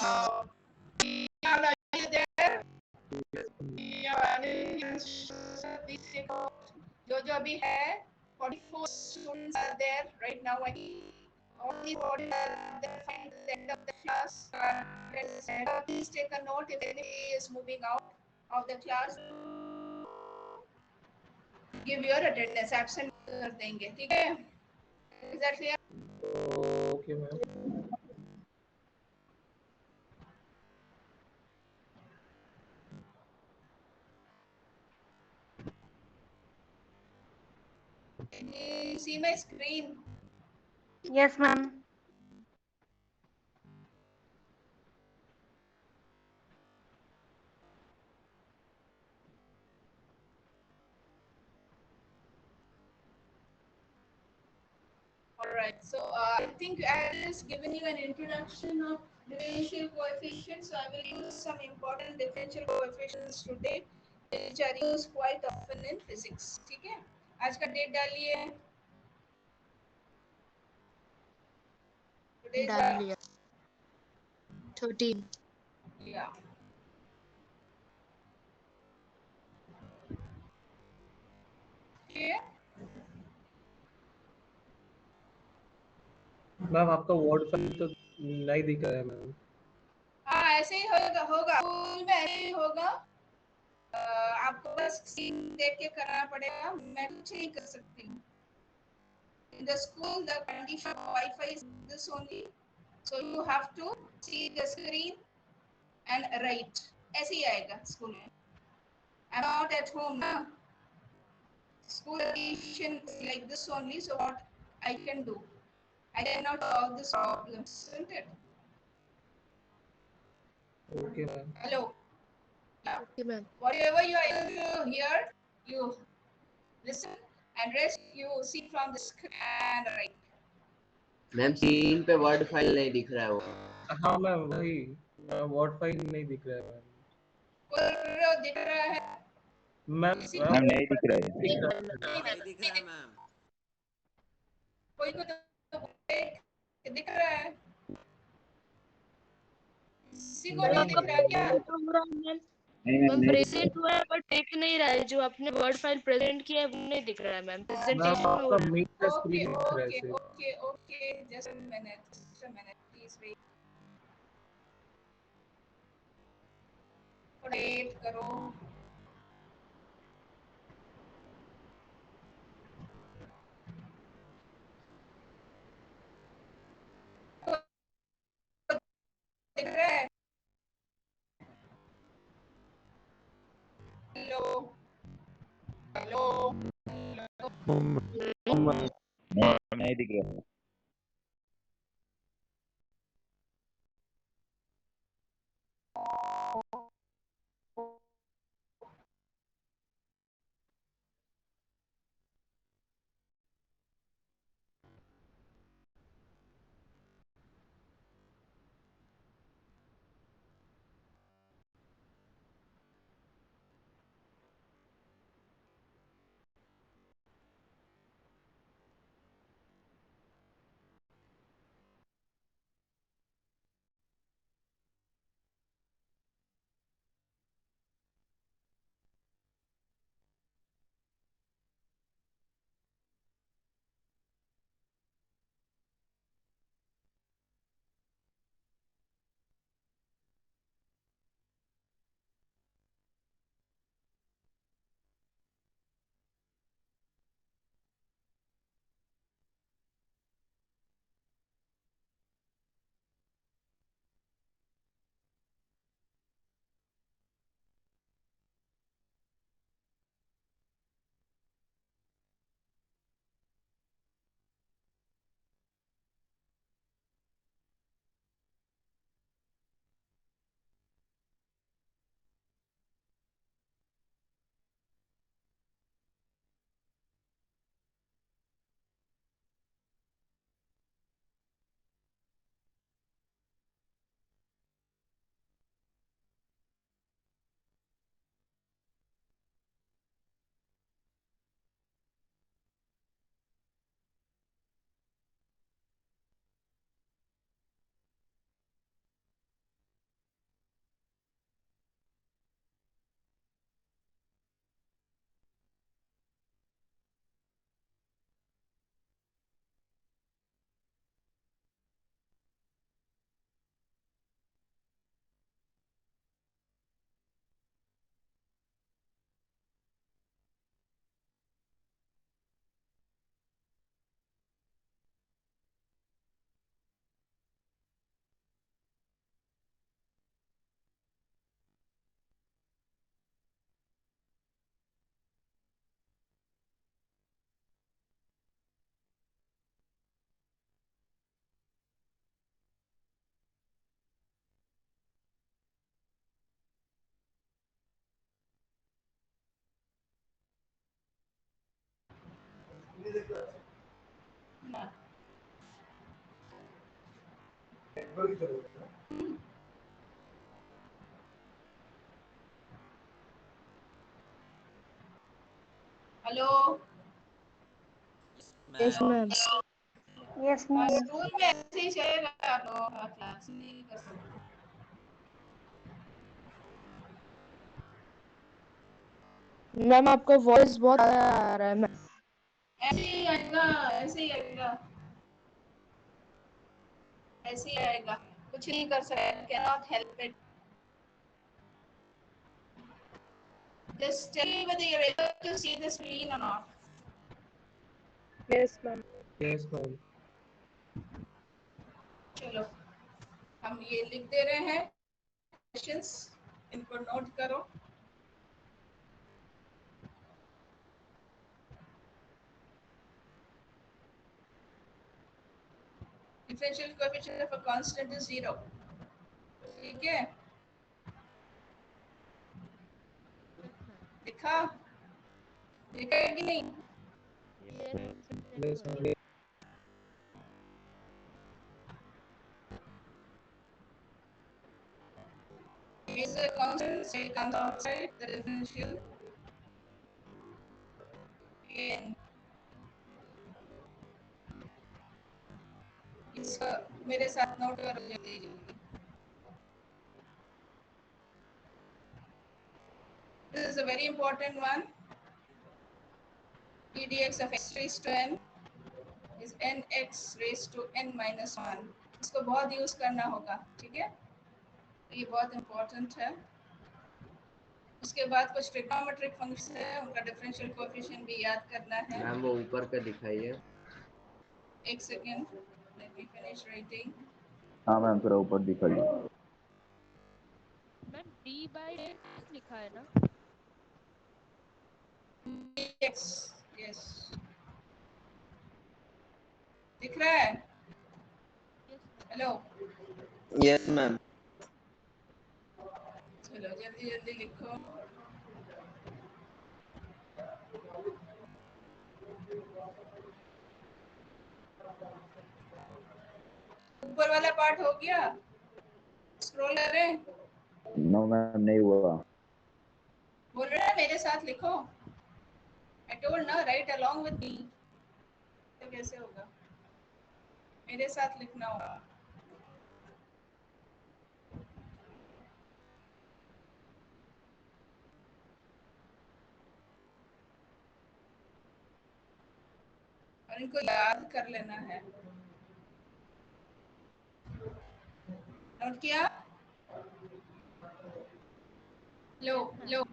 Are you there? जो जो अभी है 44 students are there right now. I think all these 40 are there at the end of the class. Please take a note if anybody is moving out of the class. Give your attendance. Absent कर देंगे, ठीक है? Is that clear? Okay, ma'am. Can you see my screen? Yes, ma'am. Alright, so I think I have just given you an introduction of differential coefficients. So I will use some important differential coefficients today, which are used quite often in physics. ठीक है? आज का date डालिए. Today's डाल लिया 13. yeah. ठीक है? Ma'am आपका वर्ड फाइल तो नहीं दिख रहा है मैम. हाँ ऐसे ही होगा स्कूल में ऐसे ही होगा. आपको बस स्क्रीन देख के करना पड़ेगा. मैं कुछ नहीं कर सकती हूँ. In the school, the condition of Wi-Fi is this only. So you have to see the screen and write. ऐसे ही आएगा स्कूल में. I'm not at home now. School condition is like this only. So what I can do? I cannot solve this problem, isn't it? Okay, ma'am. Hello. Yeah. Okay, ma'am. Whatever you are able to hear, you listen, and rest you see from the screen and write. Ma'am screen पे word file नहीं दिख रहा है वो. हाँ ma'am वही word file नहीं दिख रहा है मैम. कोई दिख रहा है? मैम मैम नहीं दिख रहा है. नहीं दिख रहा है मैम. कोई को तो दिख रहा है. किसी को नहीं दिख रहा क्या? नहीं मैम मैम नहीं दिख प्रेजेंट हुआ है पर दिख नहीं रहा है. जो आपने वर्ड फाइल प्रेजेंट किया है वो नहीं दिख रहा है मैम. मैम प्रेजेंटेशन में आपका हो मीट का Okay, स्क्रीन दिख रहा है okay, सिर्फ. okay, okay. Just a minute. Please wait. Wait करो. दिख रहा है? हेलो. हेलो. नहीं दिख रहा है. Hello. Yes ma'am. Yes, ma'am. School में ऐसे ही चलेगा तो क्लास नहीं कर सकते। मैम आपका वॉइस बहुत आ रहा है मैम। ऐसे ही आएगा, ऐसे ही आएगा, ऐसे ही आएगा, कुछ नहीं कर सकते, can not help it. Just tell me whether you're able to see the screen or not. Yes ma'am. Yes, ma'am. चलो हम ये लिख दे रहे हैं क्वेश्चंस, इनको नोट करो। Differential coefficient of a constant is 0. ठीक है, लिखा लिखा है कि नहीं? Yes, ma'am. Is a constant, so it comes outside the differential. And इसका मेरे साथ नोट करो जल्दी जल्दी। This is a very important one. E dx of x raised to n is nx raised to n minus 1. इसको बहुत use करना होगा, ठीक है, ये बहुत इंपॉर्टेंट है। उसके बाद कुछ ट्रिग्नोमेट्रिक फंक्शन है, उनका डिफरेंशियल कोएफिशिएंट भी याद करना है। मैम वो ऊपर का दिखाइए। एक second, let me finish writing. हाँ मैम थोड़ा ऊपर दिखाइए। मैम डी बाई लिखा है ना? Yes, yes. दिख रहा है? Hello, yes ma'am. चलो जल्दी जल्दी लिखो। ऊपर वाला पार्ट हो गया, स्क्रॉल करें। नो मैम नहीं हुआ। बोल रहे हैं मेरे साथ लिखो। I told ना write along with me। तो कैसे होगा? मेरे साथ लिखना होगा। और इनको याद कर लेना है। नोट किया? लो लो।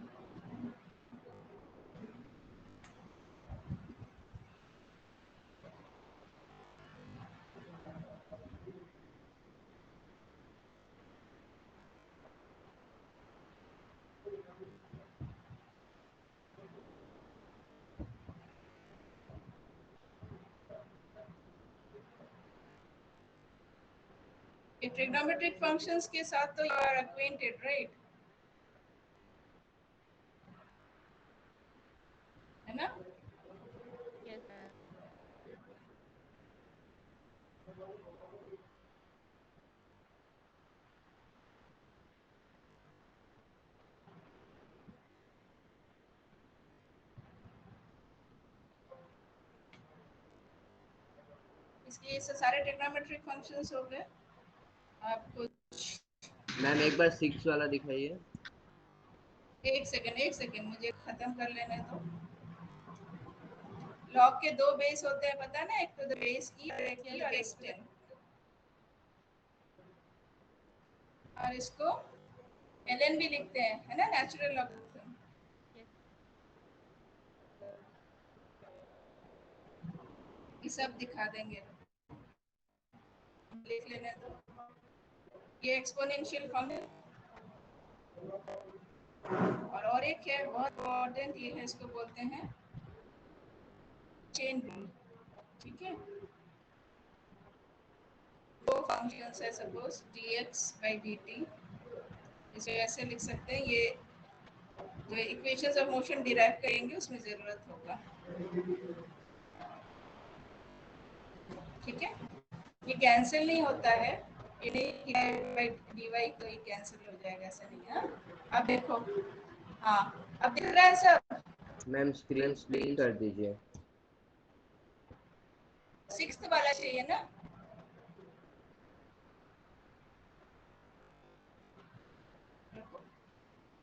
ये ट्रिग्नोमेट्रिक फंक्शंस के साथ तो यू आर acquainted, right? है ना? Yes ma'am. इसके ये सारे ट्रिग्नोमेट्रिक फंक्शंस हो गए। आपको मैम एक बार 6 वाला दिखाइए। एक सेकंड मुझे खत्म कर लेने दो। लॉग के दो बेस होते हैं, पता ना, एक तो द बेस ई और एक तो द बेस 10। और इसको ln भी लिखते हैं, है ना, नेचुरल लॉगरिथम। ये सब दिखा देंगे, लिख लेने दो। ये एक्सपोनेंशियल फंक्शन और एक है बहुत इम्पोर्टेंट, ये है, इसको बोलते हैं चेन रूल। ठीक है, दो फंक्शंस है, सपोज dx by dt, इसे ऐसे लिख सकते हैं। ये जो इक्वेशंस ऑफ मोशन डिराइव करेंगे उसमें जरूरत होगा। ठीक है, ये कैंसिल नहीं होता है, ये नहीं बाई dy कोई कैंसिल हो जाएगा, ऐसा नहीं है। अब देखो, हाँ अब दिख रहा है सब। मैम स्क्रीन क्लीन कर दीजिए। 6th वाला चाहिए ना?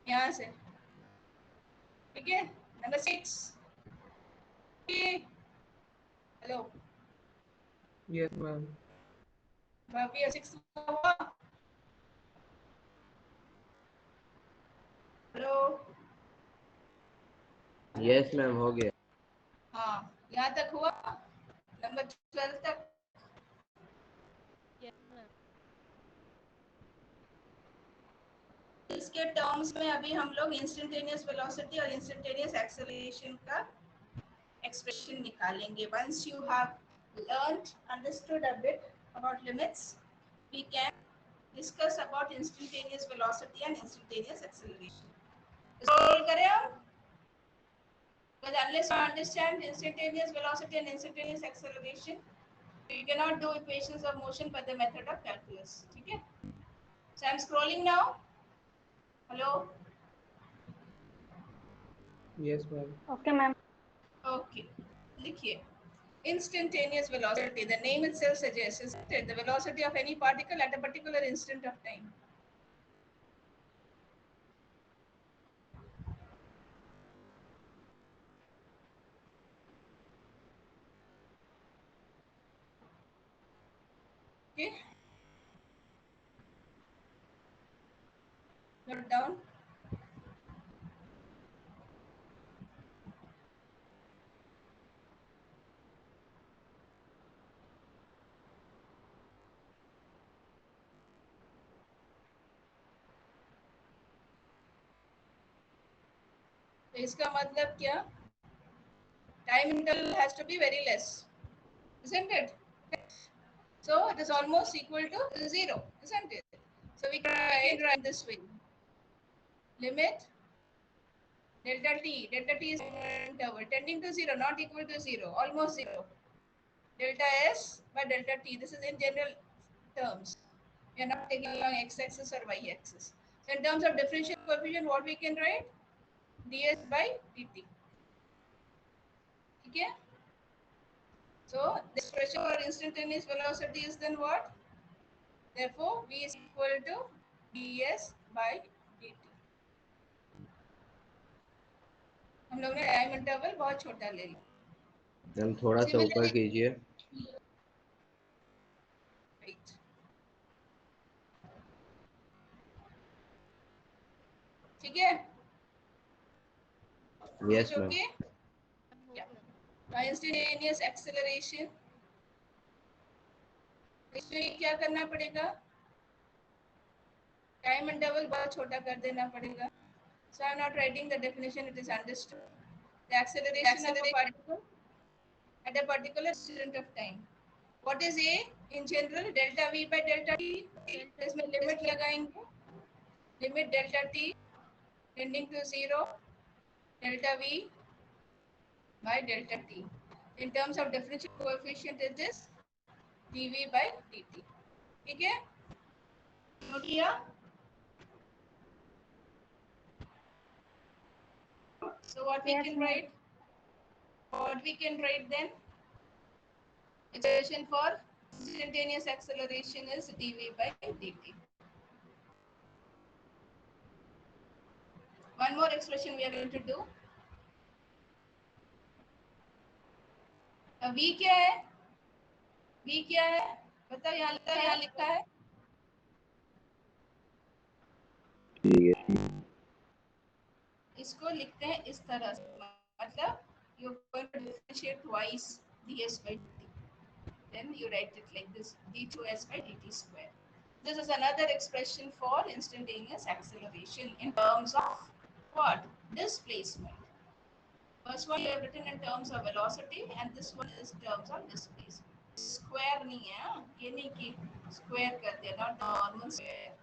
यहाँ से, ठीक है, नंबर 6। Hello Yes, ma'am. भव्य, 6 हुआ? हेलो, यस मैम हो गया। हाँ यहाँ तक हुआ, नंबर 12 तक। इसके टर्म्स में अभी हम लोग इंस्टेंटेनियस वेलोसिटी और इंस्टेंटेनियस एक्सेलरेशन का एक्सप्रेशन निकालेंगे। once you have learned understood a bit about limits, we can discuss about instantaneous velocity and instantaneous acceleration. इसको करें हम, because unless you understand instantaneous velocity and instantaneous acceleration, you cannot do equations of motion by the method of calculus. ठीक है? So I'm scrolling now. Hello. Yes, ma'am. Okay, ma'am. Okay. लिखिए. Instantaneous velocity. The name itself suggests, isn't it? The velocity of any particle at a particular instant of time. Okay. Note down. तो इसका मतलब क्या? Time interval has to be very less, isn't it? So it is almost equal to 0, isn't it? So we can write this way. Limit delta t. Delta t is interval tending to 0, not equal to 0, almost 0. Delta s by delta t. This is in general terms. We are not taking along x-axis or y-axis. So in terms of differential coefficient, what we can write? ds by dt. Okay? So the expression for instantaneous velocity is then what? Therefore, v is equal to ds by dt. हम लोग ने time interval बहुत छोटा ले लिया। Ma'am थोड़ा सा ऊपर कीजिए। Right. ठीक है? Yes ma'am. Okay? Yeah. Instantaneous acceleration. इसमें क्या करना पड़ेगा? टाइम इंटरवल बहुत छोटा कर देना पड़ेगा. So I'm not writing the definition, it is understood. The acceleration of a particle at a particular instant of time. What is A? In general, delta V by delta T. इसमें limit लगाएंगे. Limit delta T tending to 0, delta V by delta T. In terms of differential coefficient, it is dV by dt. ठीक है? Note किया? So what we Yes, can ma'am. write? What we can write then? Expression for instantaneous acceleration is dV by dt. One more expression we are going to do. V क्या है? V क्या है? बताओ, यहाँ लिखा है. ठीक है। इसको लिखते हैं इस तरह से, मतलब you are going to differentiate twice ds by dt. Then you write it like this, d2s by dt square. This is another expression for instantaneous acceleration in terms of what? Displacement. First one you have written in terms of velocity and this one is terms of displacement. Square नहीं है, ये नहीं कि square कर दिया, not the normal square.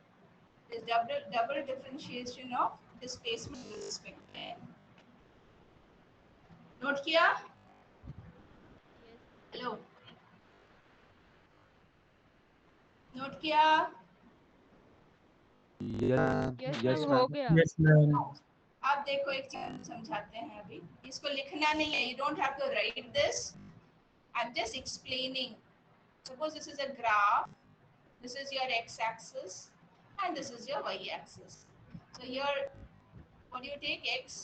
It is double differentiation of displacement with respect to n. Note किया? Hello. Note किया? Yes Yes, ma'am, हो ma'am. गया। Yes, ma'am. आप देखो, एक चीज हम समझाते हैं अभी। इसको लिखना नहीं है, you don't have to write this, I am just explaining. Suppose this is a graph, this is your x-axis and this is your y-axis. So here, what do you take? X,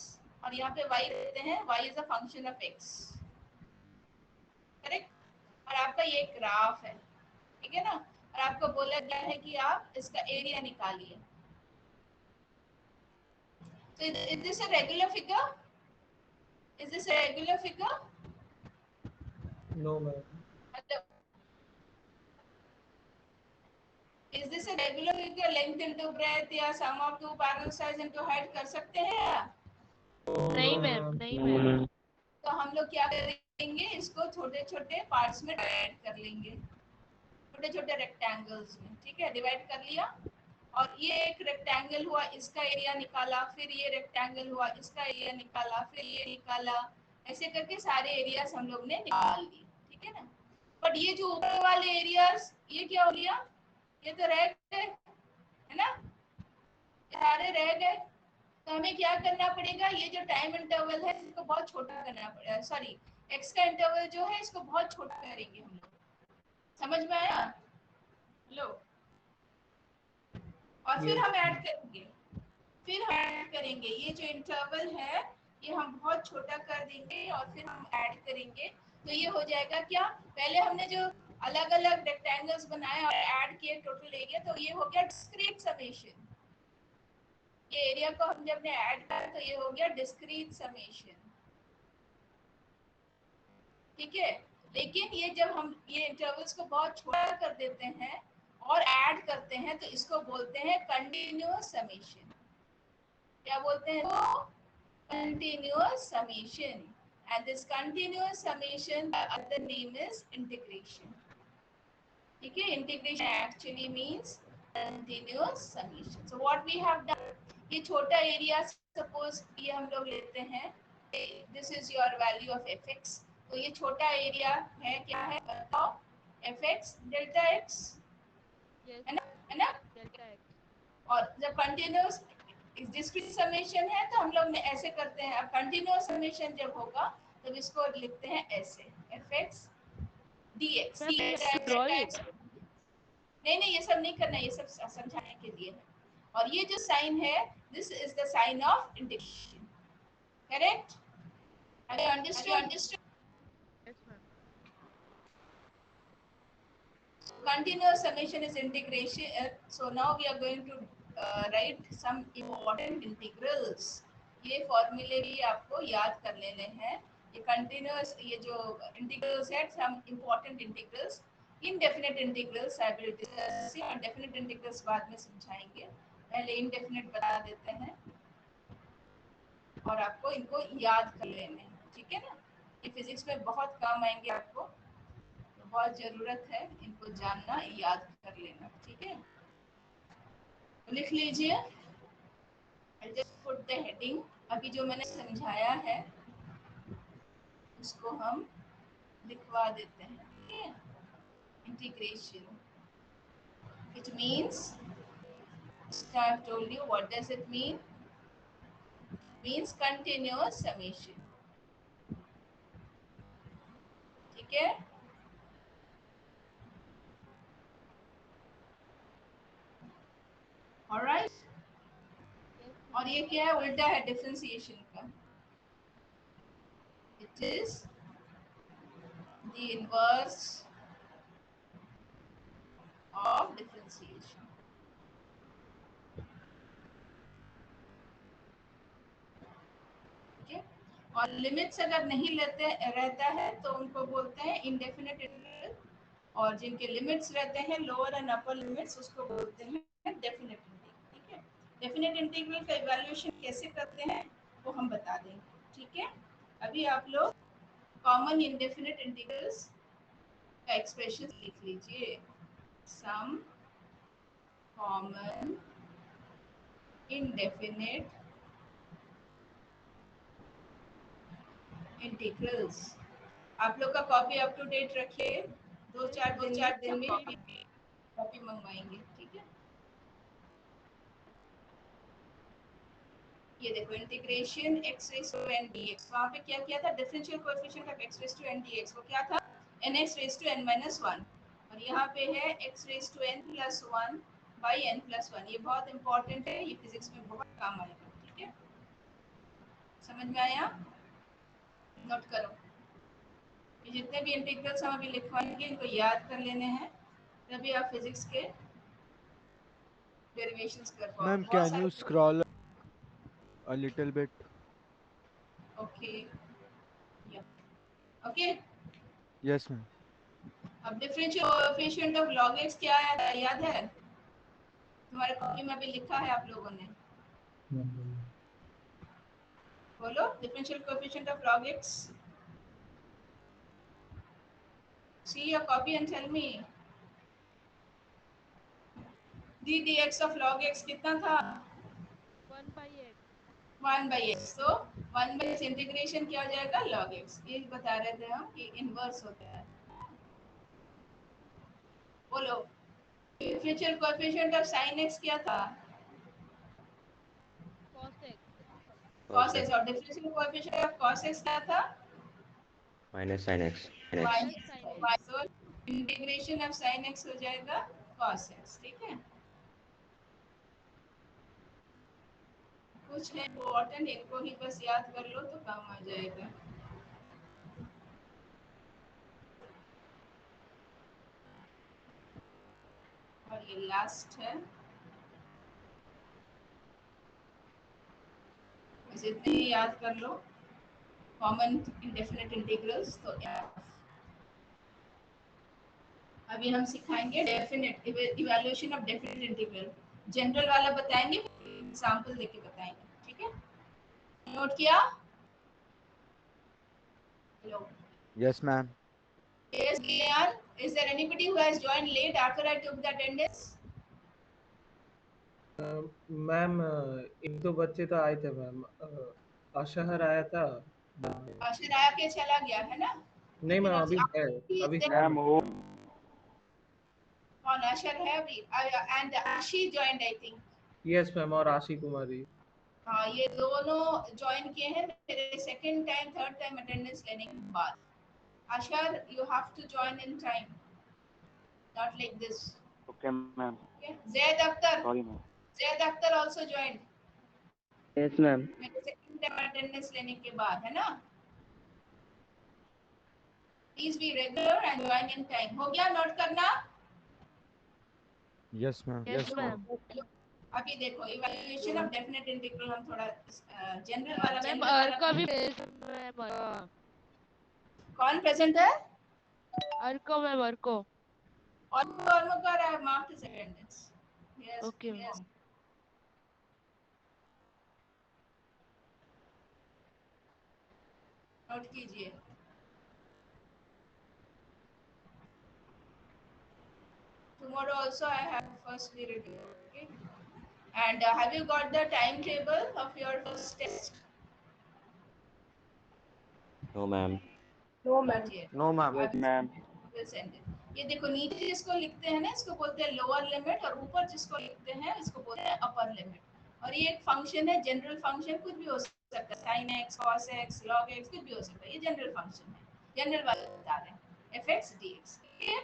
और यहाँ पे y देते हैं, y is a function of x, correct? और आपका ये graph है, ठीक है ना? और आपको बोला गया है कि आप इसका एरिया निकालिए। So is this a regular figure? Is this a regular figure? No, ma'am. Is this a regular figure? Length into breadth या sum of two parallel sides into height कर सकते हैं? नहीं No, मैम, ma'am. नहीं ma'am. तो हम लोग क्या करेंगे, इसको छोटे छोटे पार्ट्स में डिवाइड कर लेंगे, छोटे छोटे रेक्टेंगल्स में, ठीक है? डिवाइड कर लिया, और ये एक रेक्टेंगल हुआ, इसका एरिया निकाला, फिर ये रेक्टेंगल हुआ, इसका एरिया निकाला, फिर ये निकाला, ऐसे करके सारे एरियाज हम लोग ने निकाल लिए, ठीक है ना? बट ये जो ऊपर वाले एरियाज, ये क्या हो गया? ये तो रह गए, है ना? सारे रह गए। तो हमें क्या करना पड़ेगा, ये जो टाइम इंटरवल है इसको बहुत छोटा करना पड़ेगा, सॉरी एक्स का इंटरवल जो है इसको बहुत छोटा करेंगे हम लोग। समझ में आया? लो, और फिर Yes. हम ऐड करेंगे, फिर हम ऐड करेंगे, ये जो इंटरवल है ये हम बहुत छोटा कर देंगे और फिर हम ऐड करेंगे। तो ये हो जाएगा क्या, पहले हमने जो अलग अलग रेक्टेंगल्स बनाए और ऐड किए टोटल एरिया, तो ये हो गया डिस्क्रीट समेशन। ये एरिया को हम जब ने ऐड किया तो ये हो गया डिस्क्रीट समेशन, ठीक है? लेकिन ये जब हम ये इंटरवल्स को बहुत छोटा कर देते हैं और ऐड करते हैं तो इसको बोलते हैं कंटिन्यूअस समेशन। क्या बोलते हैं? तो continuous summation, and this continuous summation, the other name is integration. ठीक है? Integration actually means continuous summation. So what we have done, ये छोटा एरिया सपोज ये हम लोग लेते हैं, this is your value of fx, तो ये छोटा एरिया है, क्या है बताओ? fx डेल्टा x, यस है ना? मैम, है ना? Delta x. और जब कंटिन्यूअस डिस्क्रीट समेशन है तो हम लोग ऐसे करते हैं। अब कंटिन्यूअस समेशन जब होगा तब इसको लिखते हैं ऐसे, fx dx, ma'am we have to draw delta it. x। नहीं नहीं, ये सब नहीं करना, ये सब समझाने के लिए है। और ये जो साइन है, this is the sign of integration, correct? Have you understood? Yes ma'am. Continuous summation is integration. So now we are going to write some important integrals. ये फॉर्मूले भी आपको याद कर लेने हैं। ये कंटिन्यूअस, ये जो इंटीग्रल्स है, some important integrals, indefinite integrals I will discuss, और definite integrals बाद में समझाएंगे। पहले indefinite बता देते हैं और आपको इनको याद कर लेने हैं, ठीक है ना? ये फिजिक्स में बहुत काम आएंगे आपको, तो बहुत जरूरत है इनको जानना, याद कर लेना, ठीक है? तो लिख लीजिए, I'll just put the heading। अभी जो मैंने समझाया है उसको हम लिखवा देते हैं, ठीक है? Integration, which means, I've told you what does it mean? Means continuous summation, ठीक है? Alright? और ये क्या है? उल्टा है डिफरेंशिएशन का। It is the inverse of differentiation. ठीक है? और लिमिट्स अगर नहीं लेते रहता है तो उनको बोलते हैं इंडेफिनिट इंटीग्रल, और जिनके लिमिट्स रहते हैं लोअर एंड अपर लिमिट्स उसको बोलते हैं डेफिनेट इंटीग्रल, ठीक है? डेफिनेट इंटीग्रल का इवैल्यूएशन कैसे करते हैं वो हम बता देंगे, ठीक है? अभी आप लोग कॉमन इंडेफिनिट इंटीग्रल्स का एक्सप्रेशन लिख लीजिए। Some common indefinite integrals। आप लोग का कॉपी अप टू डेट रखिए, दो चार दिन में कॉपी कॉपी मंगवाएंगे, ठीक है। ये देखो integration x raise to n dx, वहां पे क्या किया था, differential coefficient of x raise to n dx वो क्या था, nx raise to n minus 1, और यहाँ पे है x raise to n plus 1 by n plus 1। ये बहुत इंपॉर्टेंट है, ये फिजिक्स में बहुत काम आएगा, ठीक है। समझ में आया, नोट करो। ये जितने भी इंटीग्रल्स हम अभी लिखवाएंगे इनको याद कर लेने हैं, तभी आप फिजिक्स के डेरिवेशंस कर पाओगे। Ma'am, बहुत can you सारे, scroll a little bit? Okay okay. Yes, ma'am. अब differential coefficient of log x क्या है, याद है तुम्हारे कॉपी में भी लिखा है आप लोगों ने, बोलो differential coefficient of log x, see your copy and tell me। d dx of log x कितना था, 1/x। 1/x, तो 1/x इंटीग्रेशन क्या हो जाएगा, log x। ये बता रहे थे हम कि इनवर्स होता है। बोलो differential coefficient of sin x क्या था, cos x। cos x, और differential coefficient of cos x क्या था, minus sin x. minus sin x। y, so integration of sin x हो जाएगा cos x, ठीक है। कुछ है इम्पोर्टेंट, इनको ही बस याद कर लो तो काम आ जाएगा। और ये लास्ट है, बस इतने ही याद कर लो, कॉमन इंडेफिनिट इंटीग्रल्स। तो अभी हम सिखाएंगे definite evaluation of definite integral. General वाला बताएंगे, एग्जांपल देके बताएंगे, ठीक है। नोट किया, hello, Yes, ma'am. yes clear, is there anybody who has joined late after I took the attendance? Ma'am एक दो बच्चे तो आए थे मैम, अशहर आया था। आशिर आया के चला गया है ना, नहीं मैम, अभी है, अभी है मैम हो on Ashar है अभी, and Ashi joined I think। Yes ma'am, और आशी कुमारी। हाँ, ये दोनों ज्वाइन किए हैं मेरे second time third time attendance लेने के बाद। Ashar, you have to join in time, not like this। Okay ma'am, Okay? Zaid Akhtar, sorry ma'am. Zaid Akhtar also joined Yes, ma'am. मेरे सेकंड टाइम अटेंडेंस लेने के बाद, है ना। Please be regular and join in time। हो गया, note करना। Yes, ma'am. Yes, ma'am। अभी देखो इवैल्यूएशन ऑफ डेफिनेट इंटीग्रल, हम थोड़ा जनरल वाला मैम जनरल वाला अर्को भी मैम, कौन प्रेजेंट है, अर्को मैम, अर्को। और कर I have marked his attendance. Yes okay yes, ma'am. Note कीजिए। Tomorrow also I have first period, okay? And have you got the timetable of your first test? No, ma'am. No, Not ma'am. yet. No ma'am. Yes ma'am. Will send it. ये देखो नीचे जिसको लिखते हैं ना, इसको बोलते हैं लोअर लिमिट, और ऊपर जिसको लिखते हैं इसको बोलते हैं अपर लिमिट। और ये एक फंक्शन है, जनरल फंक्शन, कुछ भी हो सकता है, sin x, cos x, log x, कुछ भी हो सकता है। ये जनरल फंक्शन है, जनरल वाला बता रहे हैं, fx dx, ठीक है।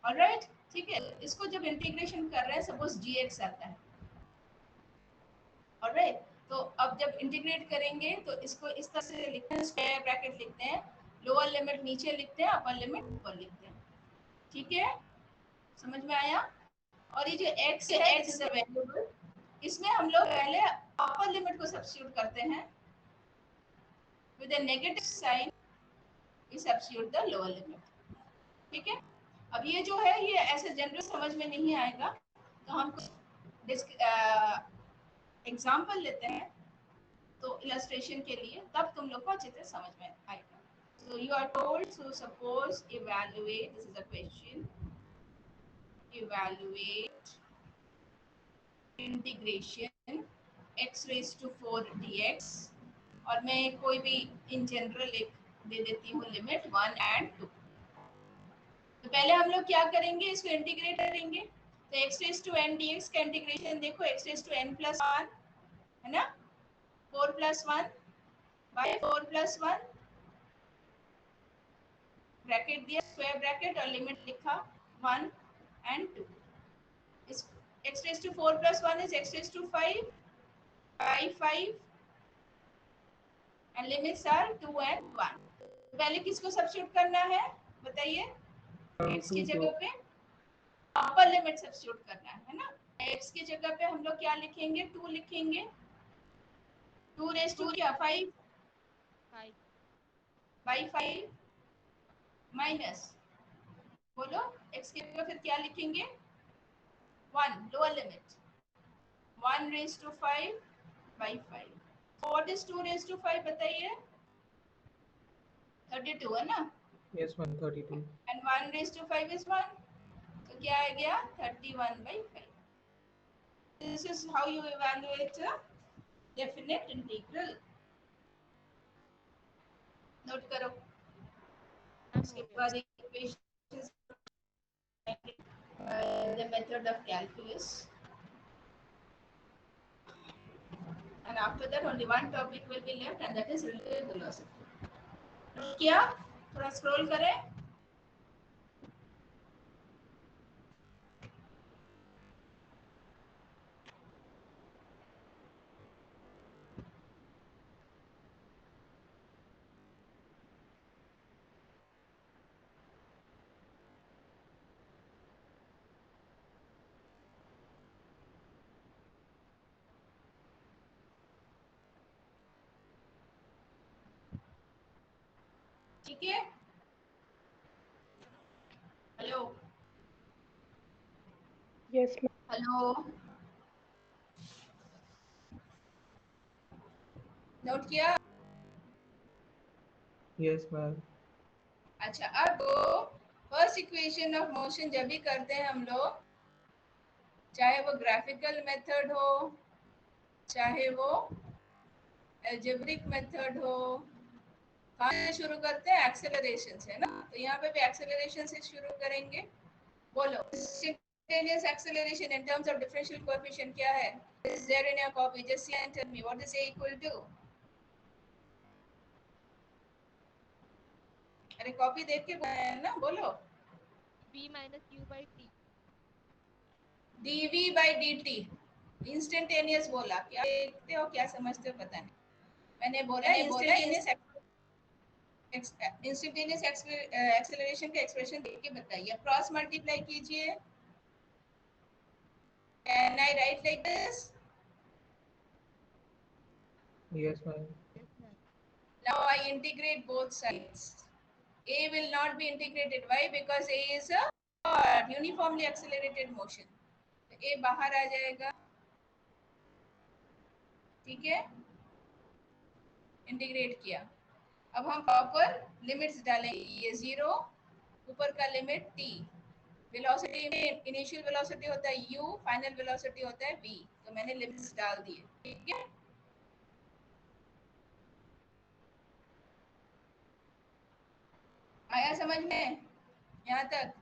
ऑलराइट, ठीक है। इसको जब इंटीग्रेशन कर रहे हैं, सपोज gx आता है, ऑलराइट, तो अब जब इंटीग्रेट करेंगे तो इसको इस तरह से लिखते हैं, स्क्वायर ब्रैकेट लिखते हैं, लोअर लिमिट नीचे लिखते हैं, अपर लिमिट ऊपर लिखते हैं, ठीक है। समझ में आया। और ये जो x है, दिस इज अ वेरिएबल, इसमें हम लोग पहले अपर लिमिट को सब्स्टिट्यूट करते हैं, with a negative sign we substitute the lower limit, ठीक है। अब ये जो है ये ऐसे जनरल समझ में नहीं आएगा, तो हम कुछ एग्जांपल लेते हैं, तो इलस्ट्रेशन के लिए, तब तुम लोग को अच्छे से समझ में आएगा। So you are told to suppose evaluate, this is a question, evaluate integration x raised to 4 dx, और मैं कोई भी इन जनरल एक दे देती हूँ लिमिट 1 and 2। तो पहले हम लोग क्या करेंगे, इसको इंटीग्रेट करेंगे। तो x raise to n dx का इंटीग्रेशन देखो, x raise to n plus 1 है ना, 4 प्लस 1 बाय 4 प्लस 1 ब्रैकेट दिया, स्क्वायर ब्रैकेट और लिमिट लिखा 1 and 2. इस x raise to 4 plus 1 is x raise to 5 by 5 and limits are 2 and 1. पहले किसको सब्स्टिट्यूट करना है बताइए, x की 2 को जगह पे अपर लिमिट सब्स्टिट्यूट करना है ना। x की जगह पे हम लोग क्या लिखेंगे, 2 लिखेंगे, 2 रेज टू क्या 5 बाई 5 माइनस, बोलो x की जगह फिर क्या लिखेंगे, 1 lower limit, 1 raise to 5 by 5. What is 2 raise to 5 बताइए, 32 है ना, yes ma'am 32. and 1 raised to 5 is 1, तो क्या आ गया 31 by 5. This is how you evaluate a definite integral. Note करो, उसके बाद equations, the method of calculus, and after that only one topic will be left and that is relative velocity. क्या थोड़ा scroll करें, ठीक है। Hello Yes, ma'am. Hello, note किया। yes ma'am. अच्छा, अब फर्स्ट इक्वेशन ऑफ मोशन जब भी करते हैं हम लोग, चाहे वो ग्राफिकल मेथड हो, चाहे वो अलजेब्रिक मेथड हो, कहाँ से शुरू करते हैं, एक्सेलरेशन से ना। तो यहाँ पे भी एक्सेलरेशन से शुरू करेंगे। बोलो instantaneous acceleration in terms of differential coefficient क्या है, is there in your copy, just see and tell me what is A equal to। अरे कॉपी देख के बनाया है ना, बोलो v minus u by t. dv by dt। Instantaneous बोला, क्या देखते हो क्या समझते हो पता नहीं। मैंने बोला इंस्टेंटेनियस एक्सेलरेशन का एक्सप्रेशन देख के बताइए। क्रॉस मल्टीप्लाई कीजिए, can I write like this, yes ma'am. now I integrate both sides. A will not be integrated, why, because A is a uniformly accelerated motion, तो A बाहर आ जाएगा, ठीक है, इंटीग्रेट किया। अब हम प्रॉपर लिमिट्स डालेंगे, ये 0, ऊपर का लिमिट t, वेलोसिटी में इनिशियल वेलोसिटी होता है u, फाइनल वेलोसिटी होता है v, तो मैंने लिमिट्स डाल दिए, ठीक है। आया समझ में यहाँ तक।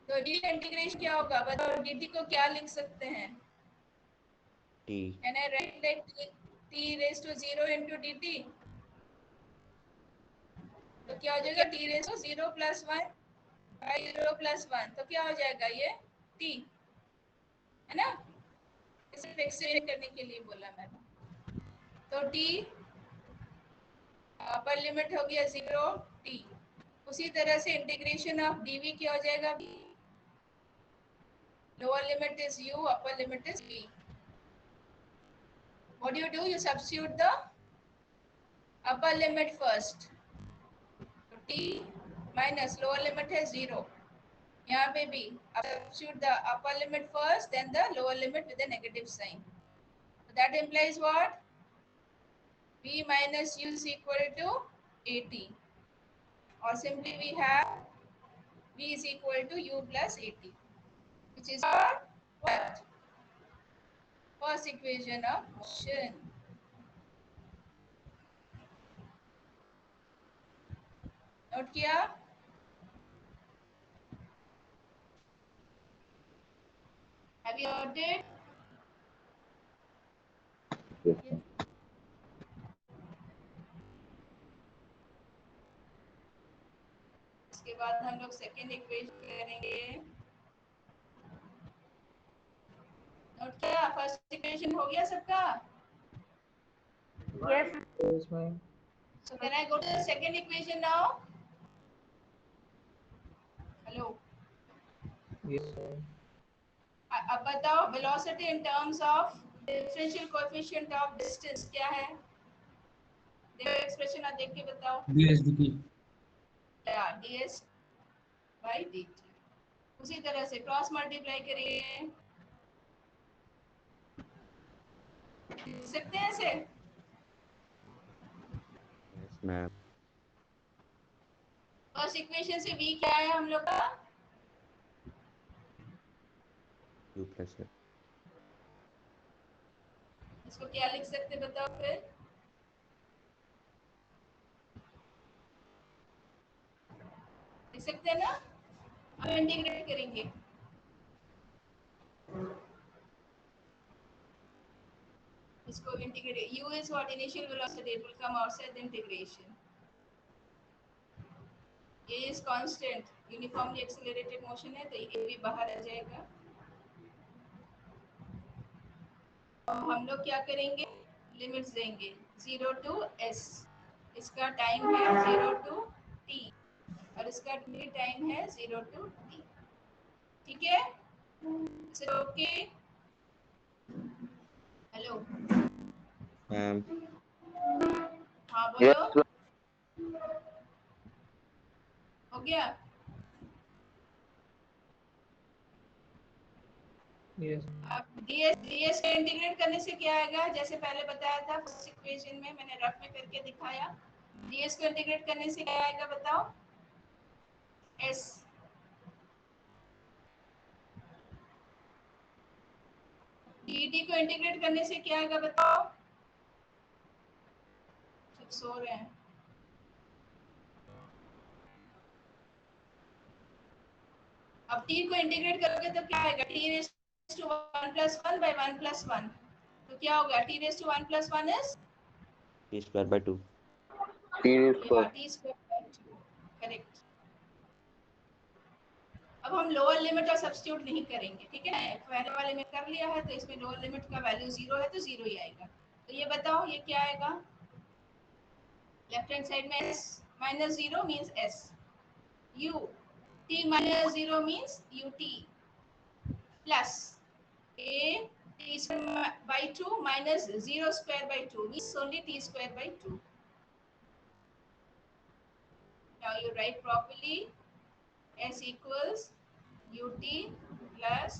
तो डी इंटीग्रेशन क्या होगा बताओ, dt को क्या लिख सकते हैं, T. Can I write like t raise to 0 into dt, तो क्या हो जाएगा t raise to 0 plus 1 by 0 plus 1, तो क्या हो जाएगा ये t, है ना। इसे एक्सटेंड करने के लिए बोला मैंने। तो t अपर लिमिट हो गया 0 t, उसी तरह से इंटीग्रेशन ऑफ dv क्या हो जाएगा, lower limit is u, upper limit is v. What do, you substitute the upper limit first, तो t minus lower limit है 0, यहाँ पे भी substitute the upper limit first, then the lower limit with a negative sign, so that implies what, v minus u is equal to at, or simply we have v is equal to u plus at, which is what, first equation of motion। Note किया? Have you noted? इसके बाद हम लोग second equation करेंगे। Note किया? First equation हो गया सबका? Yes. Yes, ma'am. So can I go to the second equation now? Hello. Yes, ma'am. अब बताओ velocity in terms of differential coefficient of distance क्या है? देखो एक्सप्रेशन आप देख के बताओ। ds dt ds by dt। उसी तरह से क्रॉस मल्टीप्लाई करिए। लिख सकते हैं ऐसे? Yes, ma'am. फर्स्ट इक्वेशन से v क्या है हम लोग का? U plus F. इसको क्या लिख सकते बताओ फिर? लिख सकते हैं ना? अब इंटीग्रेट करेंगे। इसको integrate, u is what initial velocity, it will come outside the integration. a is constant, uniformly accelerated motion है तो ये भी बाहर आ जाएगा। हम लोग क्या करेंगे? लिमिट्स देंगे 0 to s। इसका टाइम है 0 to t और इसका टाइम है 0 to t। ठीक है? ओके? हेलो? Ma'am. हाँ बोलो। हो गया? Yes. अब ds को इंटीग्रेट करने से क्या आएगा? जैसे पहले बताया था फर्स्ट इक्वेशन में, मैंने रफ में करके दिखाया। ds को इंटीग्रेट करने से क्या आएगा बताओ? s। dt को इंटीग्रेट करने से क्या आएगा बताओ? सब सो रहे हैं। अब t को इंटीग्रेट करोगे तो क्या आएगा? t raised to 1 plus 1 by 1 plus 1। तो क्या होगा? t raised to 1 plus 1 is T square by 2. t square by 2। Correct. अब हम लोअर लिमिट और सब्स्टिट्यूट नहीं करेंगे, ठीक है? पहले वाले में कर लिया है तो इसमें लोअर लिमिट का वैल्यू 0 है तो 0 ही आएगा। तो ये बताओ ये क्या आएगा? लेफ्ट हैंड साइड में s minus 0 means s, u t minus 0 means ut plus a t square by 2 minus 0 square by 2 means only t square by 2। Now you write properly, s equals ut plus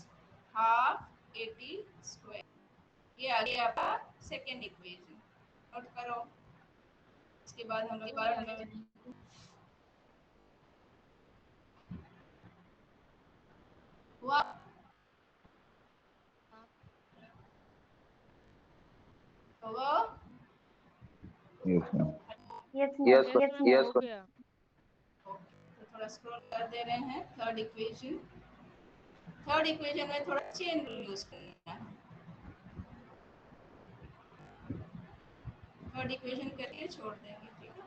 half at square। ये आ गया आपका second equation. Note करो। इसके बाद हम लोग हुआ हुआ Yes, ma'am. हो गया। तो थोड़ा स्क्रॉल कर दे रहे हैं। थर्ड इक्वेशन में थोड़ा चेन रूल यूज करना है। थर्ड इक्वेशन करके छोड़ देंगे, ठीक है?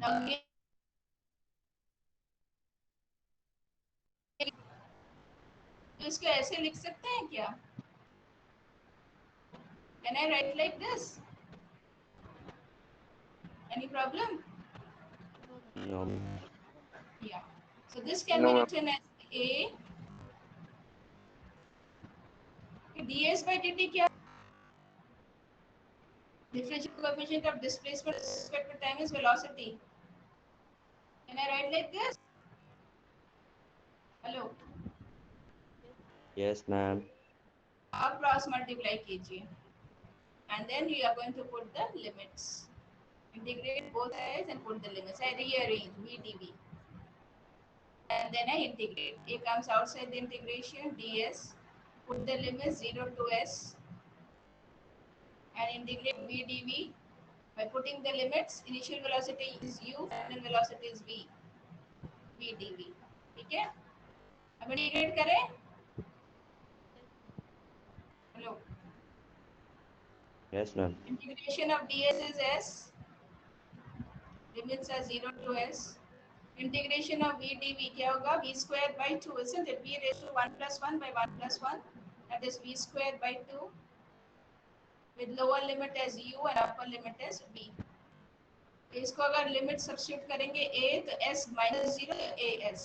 Now इसको ऐसे लिख सकते हैं क्या? Can I write like this? Any problem? No. Yeah. So this can be written as a ds by dt क्या? Differential coefficient of displacement with respect to time is velocity. Can I write like this? Hello. Yes, ma'am. आप cross multiply कीजिए and then you are going to put the limits. Integrate both sides and put the limits. I rearrange v dv and then I integrate. A comes outside the integration, ds, put the limits 0 to s and integrate v dv By putting the limits, initial velocity is u, final velocity is v, v dv. ठीक है? अब integrate करें? Hello. Yes, ma'am. Integration of ds is s. Limits are 0 to s. Integration of v dv क्या होगा? V square by 2, isn't it? V raised to 1 plus 1 by 1 plus 1. That is v square by 2. With lower limit as u and upper limit as v. इसको अगर limit substitute करेंगे a तो s minus 0 as.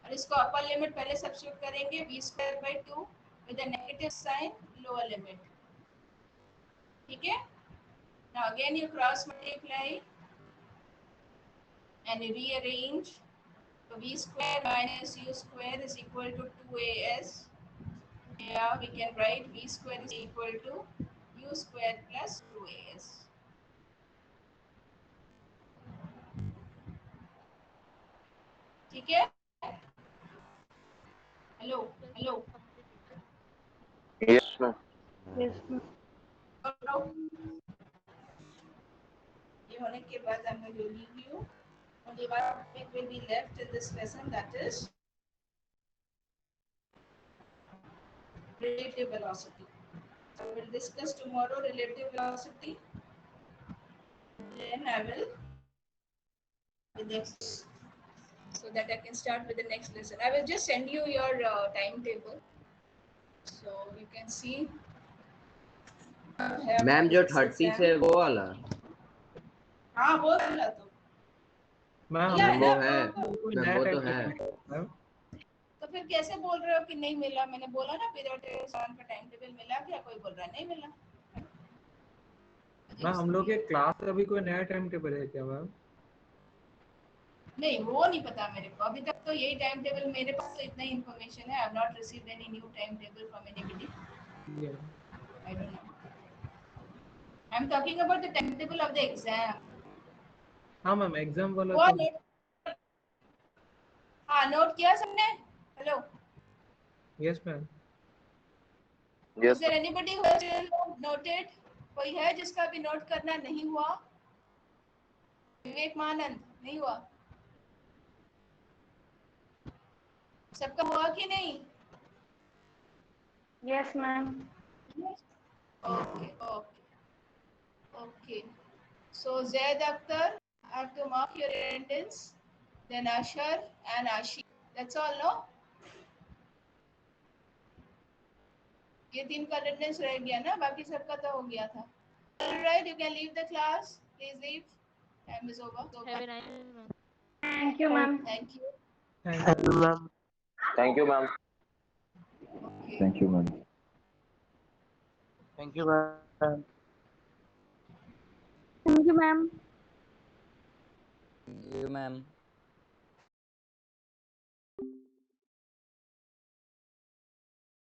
और इसको upper limit पहले substitute करेंगे v square by 2 with a negative sign lower limit. ठीक है? Now again you cross multiply and rearrange. So v square minus u square is equal to 2as. Here we can write v square is equal to u square plus 2as. ठीक है? Hello hello. Yes, ma'am. Yes, ma'am. ये होने के बाद I'm going to leave you. Only one topic will be left in this lesson, that is relative velocity. So we will discuss tomorrow relative velocity. Then I will with next, so that I can start with the next lesson. I will just send you your timetable, so you can see. Ma'am जो 30 से वो वाला हाँ वो वाला तो ma'am मिला है वो ना है आपको? कोई मैम नया वो तो टाइप है मैम तो फिर कैसे बोल रहे हो कि नहीं मिला? मैंने बोला ना पीरियड एग्जाम का टाइम टेबल मिला, क्या कोई बोल रहा है नहीं मिला? मैम हम लोग के क्लास का भी कोई नया टाइम टेबल है क्या मैम? नहीं वो नहीं पता मेरे को, अभी तक तो यही टाइम टेबल मेरे पास तो इतना ही इंफॉर्मेशन है. I have not received any new time table from anybody. I don't know. I am talking about the time table of the exam. हाँ मैम एग्जाम वाला वो तो नोट, हाँ नोट किया सबने? Hello. Yes ma'am. Is Yes, there anybody who has noted? कोई है जिसका भी नोट करना नहीं हुआ? विवेक मानंद नहीं हुआ? सबका हुआ कि नहीं? Yes, ma'am. Okay, okay, okay. So Zaid Akhtar, I have to mark your attendance. Then Ashar and Ashi. That's all, no? ये तीन का अटेंडेंस रह गया ना, बाकी सबका तो हो गया था. Alright, you can leave the class. Please leave. Time is over. Have a nice day, ma'am. Thank you, ma'am. Thank you. Thank you ma'am. thank you, ma'am. Okay. Thank you, ma'am. Thank you, ma'am. Thank you, ma'am. You, ma'am.